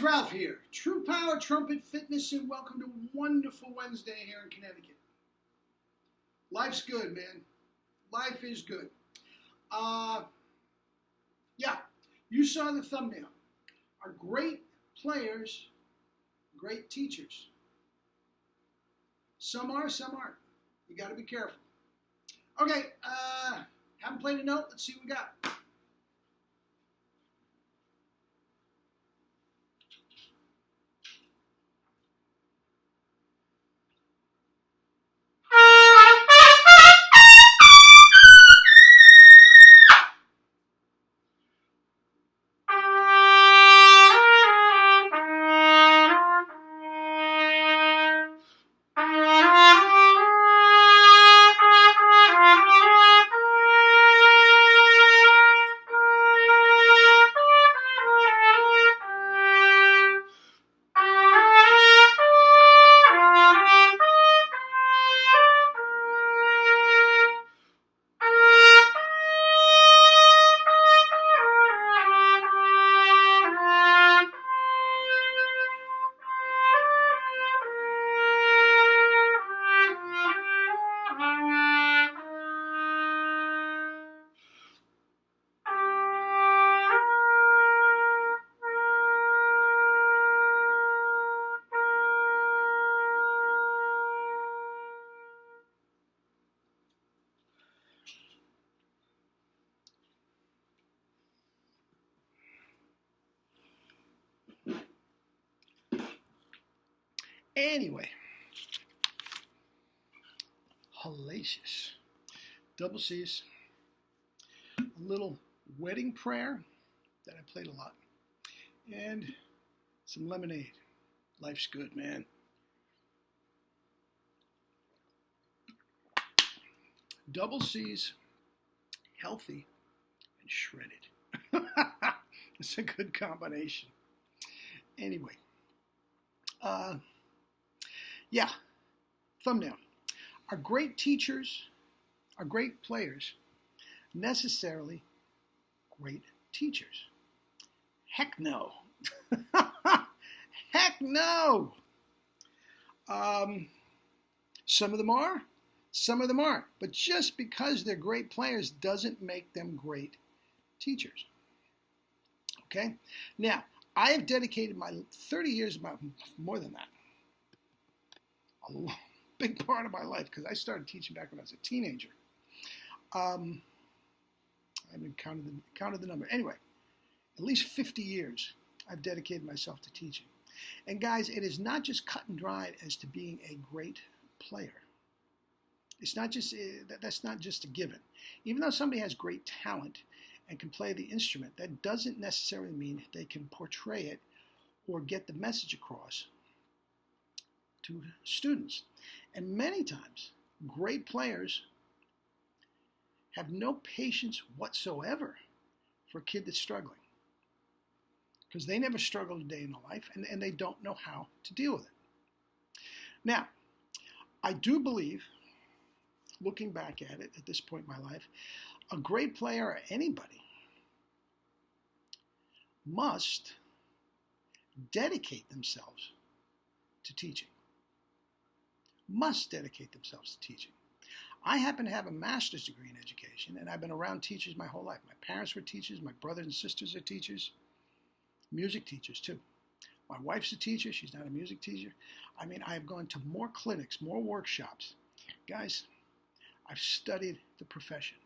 guys, Ralph here. True Power Trumpet Fitness, and welcome to a wonderful Wednesday here in Connecticut. Life's good, man. Life is good. Yeah, you saw the thumbnail. Are great players great teachers? Some are, some aren't. You got to be careful. Okay, haven't played a note. Let's see what we got. Anyway, hellacious. Double C's. A little wedding prayer that I played a lot. And some lemonade. Life's good, man. Double C's, healthy, and shredded. It's a good combination. Anyway. Yeah, thumbnail. Are great teachers, are great players, necessarily great teachers? Heck no. Heck no. Some of them are, some of them aren't. But just because they're great players doesn't make them great teachers. Okay? Now, I have dedicated my 30 years, more than that, a big part of my life, because I started teaching back when I was a teenager. I haven't counted the number. Anyway, at least 50 years I've dedicated myself to teaching. And guys, it is not just cut and dried as to being a great player. It's not just that's not just a given. Even though somebody has great talent and can play the instrument, that doesn't necessarily mean they can portray it or get the message across to students. And many times, great players have no patience whatsoever for a kid that's struggling, because they never struggled a day in their life, and they don't know how to deal with it. Now, I do believe, looking back at it at this point in my life, a great player, or anybody, must dedicate themselves to teaching. Must dedicate themselves to teaching. I happen to have a master's degree in education, and I've been around teachers my whole life. My parents were teachers, my brothers and sisters are teachers, music teachers too. My wife's a teacher, she's not a music teacher. I mean, I have gone to more clinics, more workshops. Guys, I've studied the profession.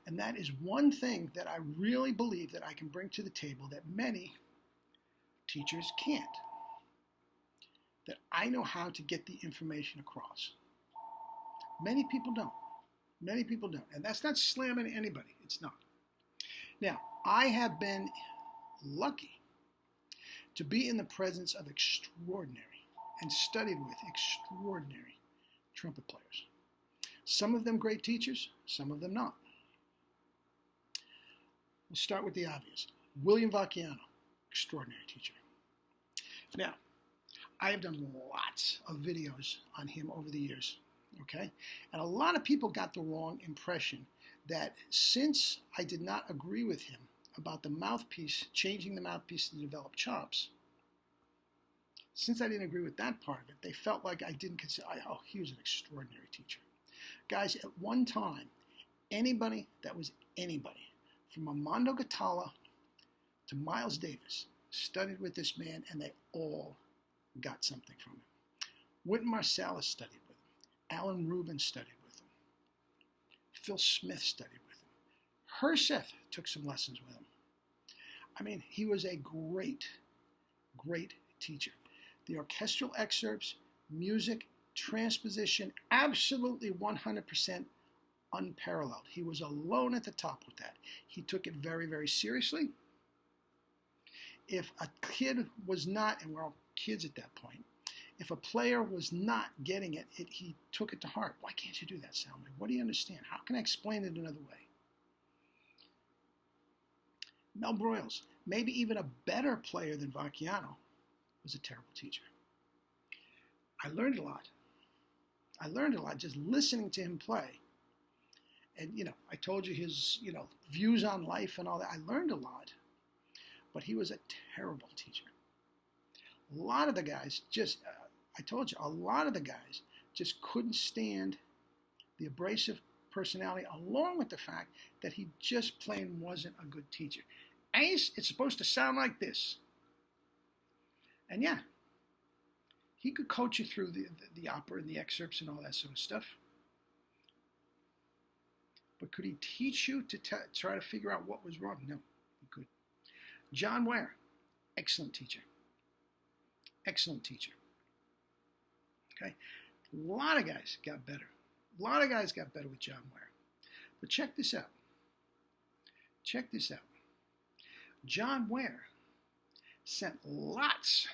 And that is one thing that I really believe that I can bring to the table that many teachers can't. That I know how to get the information across. Many people don't. Many people don't. And that's not slamming anybody. It's not. Now, I have been lucky to be in the presence of extraordinary and studied with extraordinary trumpet players. Some of them great teachers, some of them not. We'll start with the obvious. William Vacchiano, extraordinary teacher. Now, I have done lots of videos on him over the years, okay? And a lot of people got the wrong impression that since I did not agree with him about the mouthpiece, changing the mouthpiece to develop chops, since I didn't agree with that part of it, they felt like I didn't consider, oh, he was an extraordinary teacher. Guys, at one time, anybody that was anybody, from Armando Guattala to Miles Davis, studied with this man, and they all got something from him. Wynton Marsalis studied with him. Alan Rubin studied with him. Phil Smith studied with him. Herseth took some lessons with him. I mean, he was a great, great teacher. The orchestral excerpts, music, transposition, absolutely 100% unparalleled. He was alone at the top with that. He took it very, very seriously. If a kid was not, and we're all kids at that point, if a player was not getting it, he took it to heart. Why can't you do that, Salmi? What do you understand? How can I explain it another way? Mel Broyles, maybe even a better player than Vacchiano, was a terrible teacher. I learned a lot. I learned a lot just listening to him play. And, I told you his, views on life and all that. I learned a lot. But he was a terrible teacher. A lot of the guys I told you, a lot of the guys just couldn't stand the abrasive personality, along with the fact that he just plain wasn't a good teacher. Ace, it's supposed to sound like this. And yeah, he could coach you through the opera and the excerpts and all that sort of stuff. But could he teach you to try to figure out what was wrong? No, he couldn't. John Ware, excellent teacher. Excellent teacher. Okay? A lot of guys got better. A lot of guys got better with John Ware. But check this out. Check this out. John Ware sent lots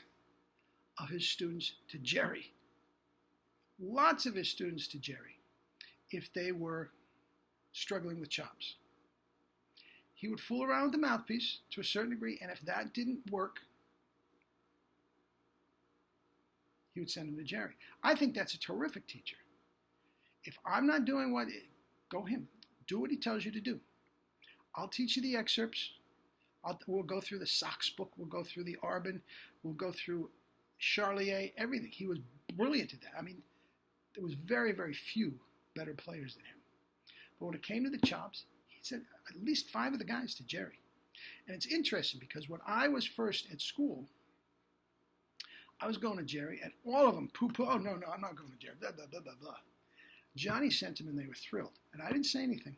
of his students to Jerry. Lots of his students to Jerry if they were struggling with chops. He would fool around with the mouthpiece to a certain degree, and if that didn't work, he would send him to Jerry. I think that's a terrific teacher. If I'm not doing go him. Do what he tells you to do. I'll teach you the excerpts. We'll go through the Sox book. We'll go through the Arbin. We'll go through Charlier, everything. He was brilliant at that. I mean, there was very, very few better players than him. But when it came to the chops, he sent at least 5 of the guys to Jerry. And it's interesting because when I was first at school, I was going to Jerry, and all of them poo-poo. Oh, no, I'm not going to Jerry. Blah, blah, blah, blah, blah. Johnny sent them, and they were thrilled. And I didn't say anything.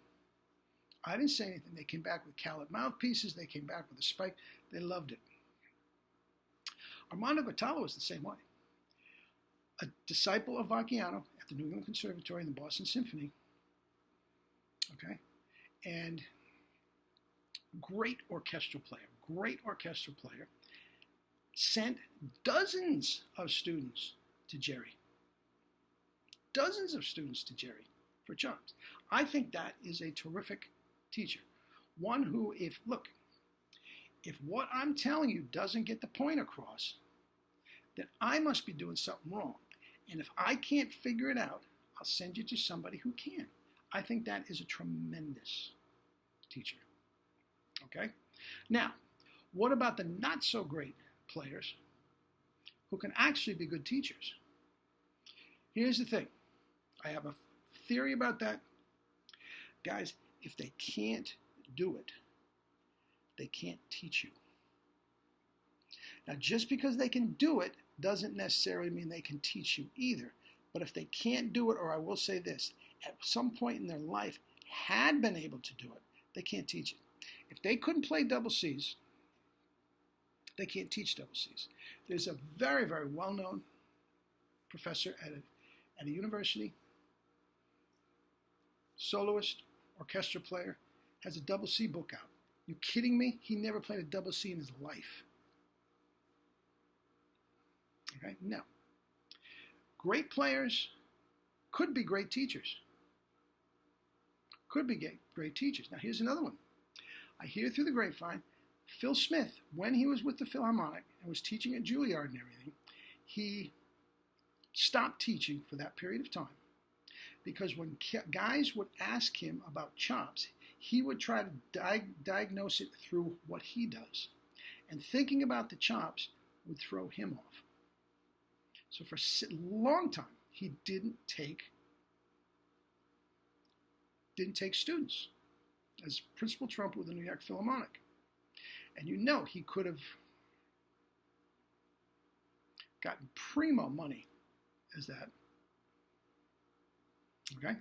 They came back with called mouthpieces. They came back with a spike. They loved it. Armando Guattala was the same way. A disciple of Vacchiano at the New England Conservatory and the Boston Symphony. Okay? And great orchestral player. Sent dozens of students to Jerry. Dozens of students to Jerry for chops. I think that is a terrific teacher. One who, if what I'm telling you doesn't get the point across, then I must be doing something wrong. And if I can't figure it out, I'll send you to somebody who can. I think that is a tremendous teacher. Okay? Now, what about the not so great players who can actually be good teachers? Here's the thing. I have a theory about that. Guys, if they can't do it, they can't teach you. Now, just because they can do it doesn't necessarily mean they can teach you either. But if they can't do it, or I will say this, at some point in their life had been able to do it, they can't teach it. If they couldn't play double C's, they can't teach double C's. There's a very, very well-known professor at a university, soloist, orchestra player, has a double C book out. You kidding me? He never played a double C in his life. Okay? No. Great players could be great teachers. Could be great teachers. Now, here's another one. I hear through the grapevine, Phil Smith, when he was with the Philharmonic and was teaching at Juilliard and everything, he stopped teaching for that period of time because when guys would ask him about chops, he would try to diagnose it through what he does. And thinking about the chops would throw him off. So for a long time, he didn't take students as principal trumpet with the New York Philharmonic. And you know he could have gotten primo money as that. Okay?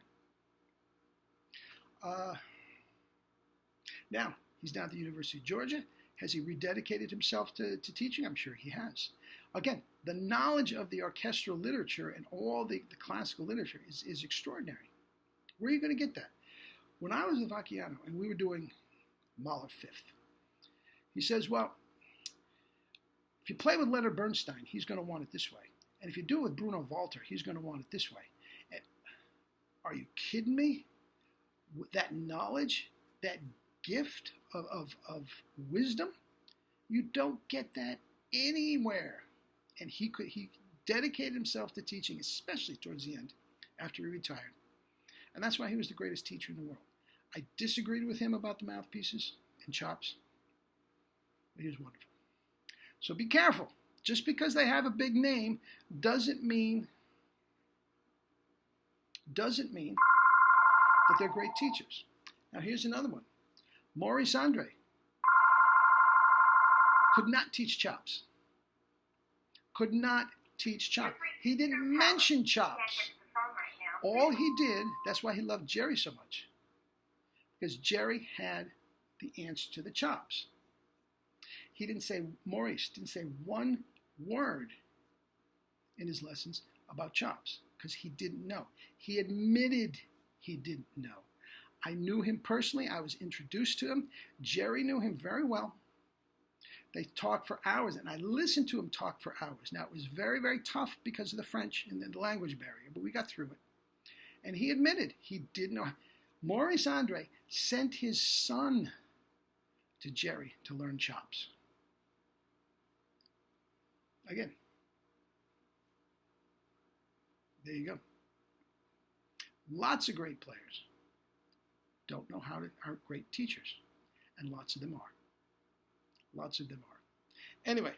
Now, he's down at the University of Georgia. Has he rededicated himself to teaching? I'm sure he has. Again, the knowledge of the orchestral literature and all the classical literature is extraordinary. Where are you going to get that? When I was with Vacchiano and we were doing Mahler Fifth, he says, well, if you play with Leonard Bernstein, he's going to want it this way. And if you do it with Bruno Walter, he's going to want it this way. And are you kidding me? That knowledge, that gift of wisdom, you don't get that anywhere. And he dedicated himself to teaching, especially towards the end, after he retired. And that's why he was the greatest teacher in the world. I disagreed with him about the mouthpieces and chops, but he was wonderful. So be careful. Just because they have a big name doesn't mean that they're great teachers. Now here's another one. Maurice Andre could not teach chops. Could not teach chops. He didn't mention chops. All he did, that's why he loved Jerry so much, because Jerry had the answer to the chops. Maurice didn't say one word in his lessons about chops, because he didn't know. He admitted he didn't know. I knew him personally. I was introduced to him. Jerry knew him very well. They talked for hours, and I listened to him talk for hours. Now, it was very, very tough because of the French and the language barrier, but we got through it. And he admitted he didn't know. Maurice Andre sent his son to Jerry to learn chops. Again, there you go. Lots of great players don't know how to are great teachers, and lots of them are. Lots of them are. Anyway,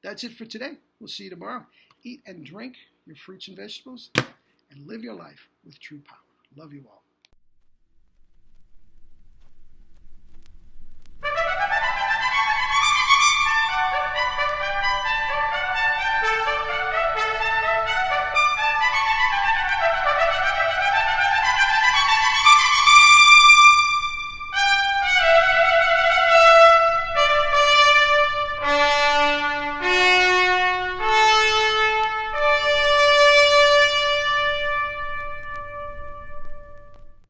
that's it for today. We'll see you tomorrow. Eat and drink your fruits and vegetables, and live your life with true power. Love you all.